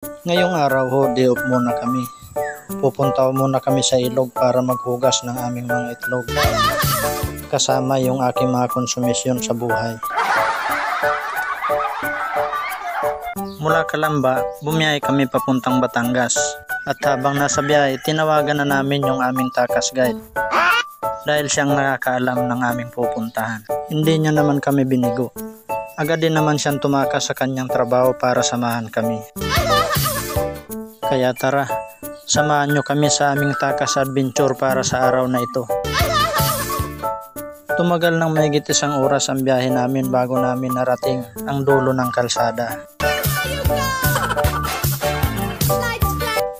Ngayong araw ho, day off muna kami. Pupunta muna kami sa ilog para maghugas ng aming mga itlog. Kasama yung aking mga konsumisyon sa buhay. Mula Calamba, bumiyahe kami papuntang Batangas. At habang nasa biyahe, tinawagan na namin yung aming takas guide. Dahil siyang nakakaalam ng aming pupuntahan. Hindi niya naman kami binigo. Agad din naman siyang tumakas sa kanyang trabaho para samahan kami. Kaya tara, samahan nyo kami sa aming takas adventure para sa araw na ito. Tumagal ng mahigit 1 oras ang biyahe namin bago namin narating ang dulo ng kalsada.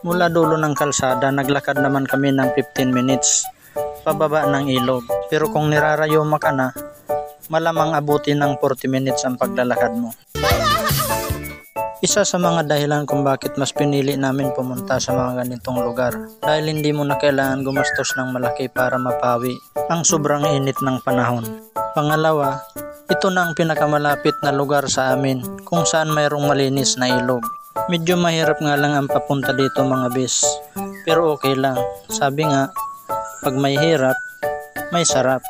Mula dulo ng kalsada, naglakad naman kami ng 15 minutes pababa ng ilog. Pero kung nirarayuma ka na, malamang abutin ng 40 minutes ang paglalakad mo. Isa sa mga dahilan kung bakit mas pinili namin pumunta sa mga ganitong lugar dahil hindi mo na kailangan gumastos ng malaki para mapawi ang sobrang init ng panahon. Pangalawa, ito na ang pinakamalapit na lugar sa amin kung saan mayroong malinis na ilog. Medyo mahirap nga lang ang papunta dito mga bis, pero okay lang. Sabi nga, pag may hirap, may sarap.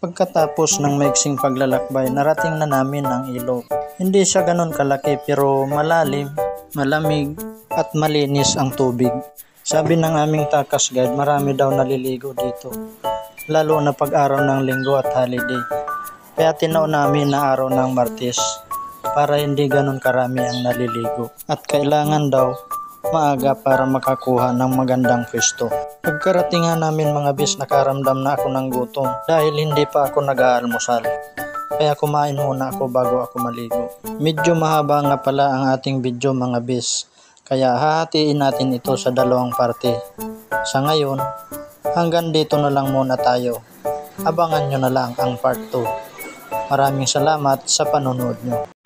Pagkatapos ng maiksing paglalakbay, narating na namin ang ilog. Hindi siya ganun kalaki pero malalim, malamig at malinis ang tubig. Sabi ng aming takas guide, marami daw naliligo dito, lalo na pag araw ng linggo at holiday. Kaya tinao namin na araw ng Martes para hindi ganun karami ang naliligo. At kailangan daw maaga para makakuha ng magandang pwesto. Pagkarating nga namin mga bis, nakaramdam na ako ng gutom dahil hindi pa ako nag-aalmusal. Kaya kumain muna ako bago ako maligo. Medyo mahaba nga pala ang ating video mga bis, kaya hahatiin natin ito sa 2 parte. Sa ngayon, hanggang dito na lang muna tayo. Abangan nyo na lang ang part 2. Maraming salamat sa panonood nyo.